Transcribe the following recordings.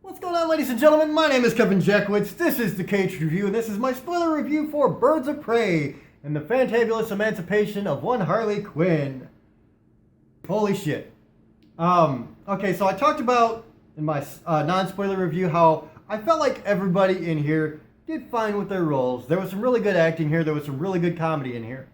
What's going on, ladies and gentlemen? My name is Kevin Jackwitz. This is the Kaged Review, and this is my spoiler review for Birds of Prey and the Fantaboulus Emancipation of one Harley Quinn. Holy shit. Okay, so I talked about in my non-spoiler review how I felt like everybody in here did fine with their roles. There was some really good acting here. There was some really good comedy in here.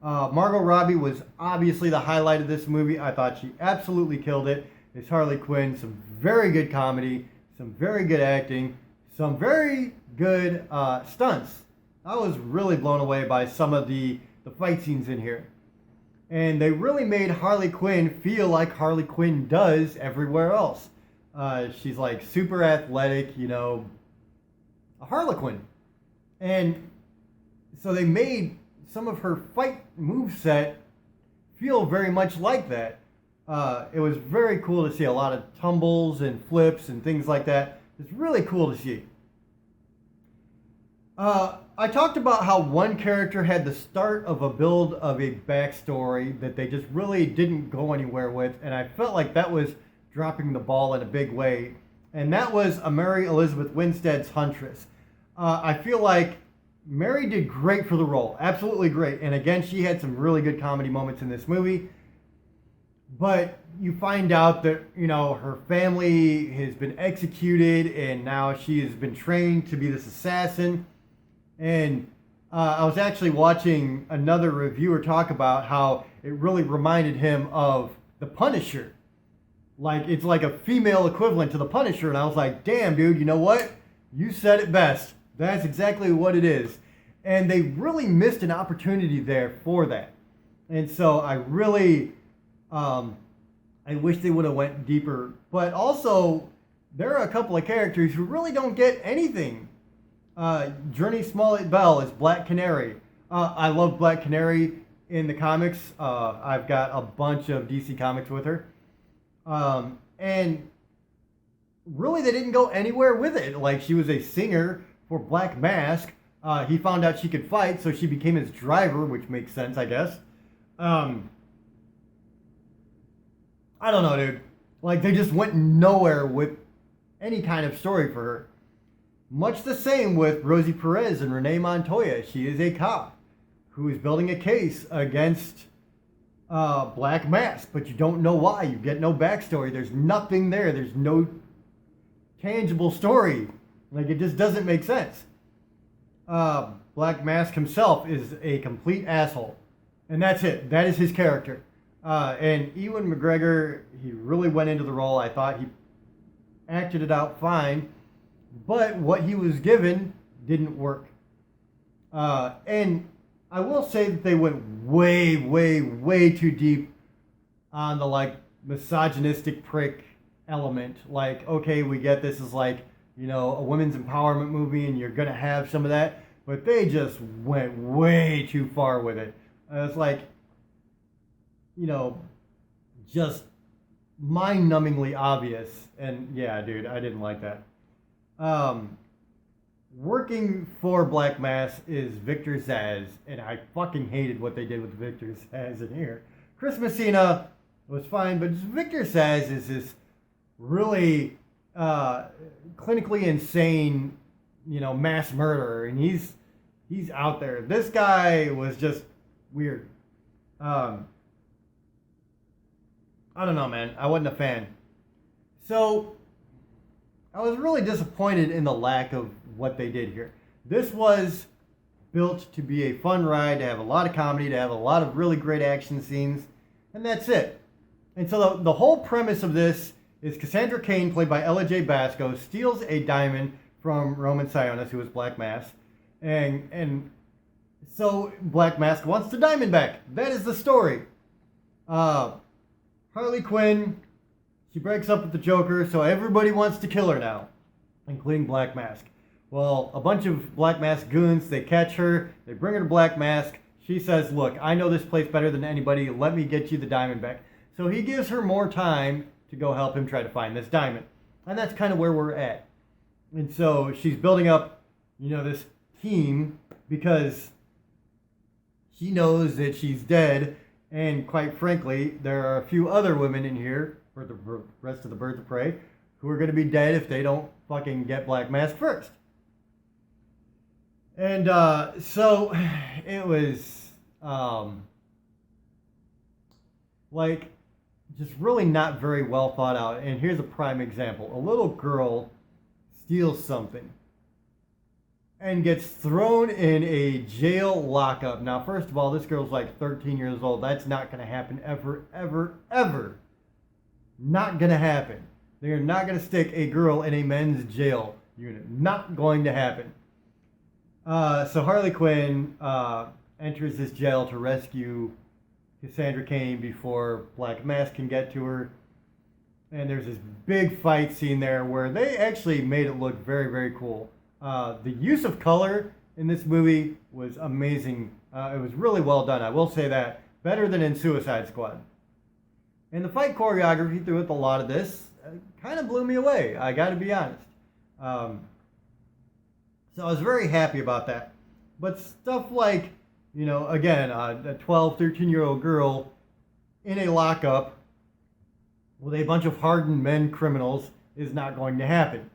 Margot Robbie was obviously the highlight of this movie. I thought she absolutely killed it. It's Harley Quinn. Some very good comedy, some very good acting, some very good stunts. I was really blown away by some of the fight scenes in here. And they really made Harley Quinn feel like Harley Quinn does everywhere else. She's like super athletic, you know, a Harlequin. And so they made some of her fight moveset feel very much like that. It was very cool to see a lot of tumbles and flips and things like that. It's really cool to see. I talked about how one character had the start of a build of a backstory that they just really didn't go anywhere with, and I felt like that was dropping the ball in a big way, and that was a Mary Elizabeth Winstead's Huntress. I feel like Mary did great for the role, absolutely great, and again, she had some really good comedy moments in this movie. But you find out that, you know, her family has been executed and now she has been trained to be this assassin. And I was actually watching another reviewer talk about how it really reminded him of the Punisher. Like, it's like a female equivalent to the Punisher. And I was like, damn, dude, you know what? You said it best. That's exactly what it is. And they really missed an opportunity there for that. And so I really... I wish they would have went deeper, but also there are a couple of characters who really don't get anything. Journey Smollett-Bell is Black Canary. I love Black Canary in the comics. I've got a bunch of DC comics with her. And really they didn't go anywhere with it. Like, she was a singer for Black Mask. He found out she could fight, so she became his driver, which makes sense, I guess. I don't know, dude. Like, they just went nowhere with any kind of story for her. Much the same with Rosie Perez and Renee Montoya. She is a cop who is building a case against Black Mask, but you don't know why. You get no backstory. There's nothing there. There's no tangible story. Like, it just doesn't make sense. Black Mask himself is a complete asshole. And that's it. That is his character. And Ewan McGregor, he really went into the role. I thought he acted it out fine, but what he was given didn't work. And I will say that they went way, way, way too deep on the, like, misogynistic prick element. Like, okay, we get this is like, you know, a women's empowerment movie and you're going to have some of that, but they just went way too far with it. It's like, you know, just mind-numbingly obvious. And yeah, dude, I didn't like that. Working for Black Mask is Victor Zsasz, and I fucking hated what they did with Victor Zsasz in here. Chris Messina was fine, but Victor Zsasz is this really clinically insane, you know, mass murderer, and he's out there. This guy was just weird. I don't know, man. I wasn't a fan. So, I was really disappointed in the lack of what they did here. This was built to be a fun ride, to have a lot of comedy, to have a lot of really great action scenes, and that's it. And so the whole premise of this is Cassandra Cain, played by Ella J. Basco, steals a diamond from Roman Sionis, who is Black Mask, and so Black Mask wants the diamond back. That is the story. Harley Quinn, she breaks up with the Joker, so everybody wants to kill her now, including Black Mask. Well, a bunch of Black Mask goons, they catch her, they bring her to Black Mask. She says, look, I know this place better than anybody, let me get you the diamond back. So he gives her more time to go help him try to find this diamond. And that's kind of where we're at. And so she's building up, you know, this team because she knows that she's dead. And quite frankly, there are a few other women in here, for the rest of the Birds of Prey, who are going to be dead if they don't fucking get Black Mask first. And so it was like just really not very well thought out. And here's a prime example. A little girl steals something and gets thrown in a jail lockup. Now, first of all, this girl's like 13 years old. That's not going to happen ever, ever, ever. Not going to happen. They are not going to stick a girl in a men's jail unit. Not going to happen. So Harley Quinn enters this jail to rescue Cassandra Cain before Black Mask can get to her. And there's this big fight scene there where they actually made it look very, very cool. The use of color in this movie was amazing. It was really well done, I will say that. Better than in Suicide Squad. And the fight choreography through with a lot of this kind of blew me away, I gotta be honest. So I was very happy about that. But stuff like, you know, again, a 12, 13-year-old girl in a lockup with a bunch of hardened men criminals is not going to happen.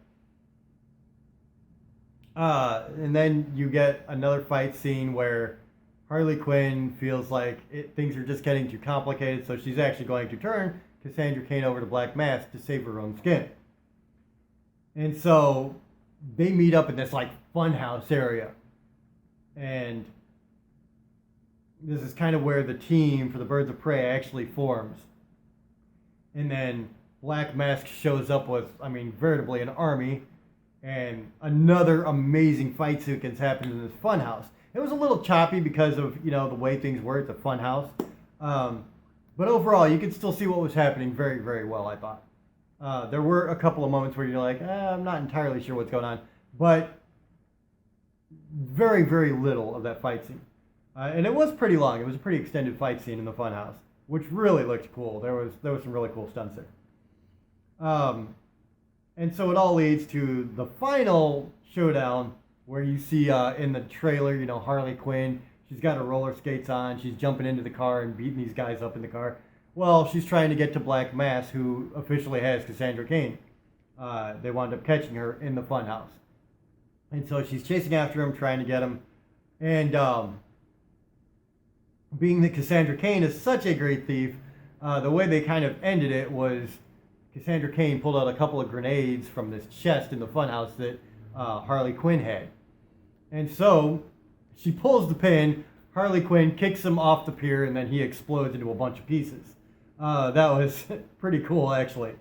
And then you get another fight scene where Harley Quinn feels like things are just getting too complicated, so she's actually going to turn Cassandra Cain over to Black Mask to save her own skin. And so they meet up in this like funhouse area. And this is kind of where the team for the Birds of Prey actually forms. And then Black Mask shows up with, I mean, veritably an army. And another amazing fight sequence happens in this funhouse. It was a little choppy because of, you know, the way things were. It's a funhouse. But overall, you could still see what was happening very, very well, I thought. There were a couple of moments where you're like, I'm not entirely sure what's going on. But very, very little of that fight scene. And it was pretty long. It was a pretty extended fight scene in the funhouse, which really looked cool. There was some really cool stunts there. And so it all leads to the final showdown where you see in the trailer, you know, Harley Quinn. She's got her roller skates on. She's jumping into the car and beating these guys up in the car. Well, she's trying to get to Black Mask, who officially has Cassandra Cain. They wound up catching her in the funhouse. And so she's chasing after him, trying to get him. And being that Cassandra Cain is such a great thief, the way they kind of ended it was Cassandra Cain pulled out a couple of grenades from this chest in the funhouse that Harley Quinn had. And so she pulls the pin, Harley Quinn kicks him off the pier, and then he explodes into a bunch of pieces. That was pretty cool, actually.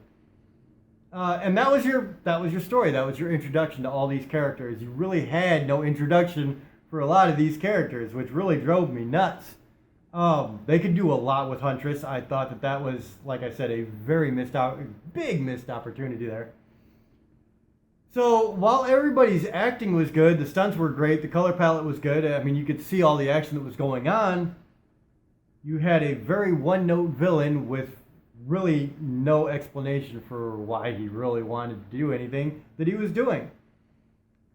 And that was your story. That was your introduction to all these characters. You really had no introduction for a lot of these characters, which really drove me nuts. They could do a lot with Huntress. I thought that was, like I said, a very big missed opportunity there. So while everybody's acting was good, the stunts were great, the color palette was good. I mean, you could see all the action that was going on. You had a very one-note villain with really no explanation for why he really wanted to do anything that he was doing.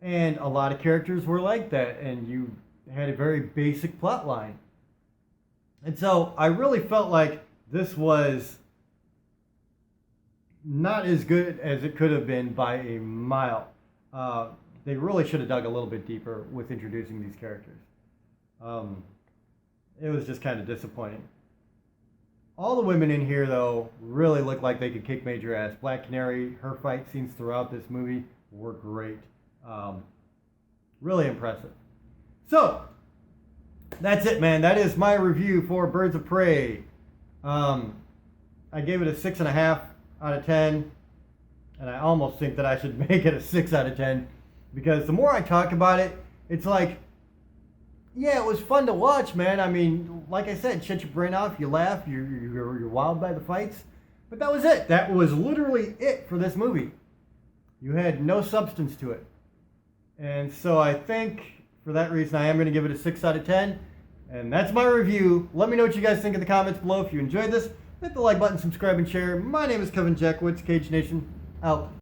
And a lot of characters were like that, and you had a very basic plot line. And so I really felt like this was not as good as it could have been by a mile. They really should have dug a little bit deeper with introducing these characters. It was just kind of disappointing. All the women in here, though, really look like they could kick major ass. Black Canary, her fight scenes throughout this movie were great. Really impressive. So, that's it, man. That is my review for Birds of Prey. I gave it a 6.5 out of 10. And I almost think that I should make it a 6 out of 10. Because the more I talk about it, it's like, yeah, it was fun to watch, man. I mean, like I said, shut your brain off, you laugh, you're wild by the fights. But that was it. That was literally it for this movie. You had no substance to it. And so I think, for that reason, I am going to give it a 6 out of 10. And that's my review. Let me know what you guys think in the comments below. If you enjoyed this, hit the like button, subscribe, and share. My name is Kevin Jackwoods, Kaged Nation, out.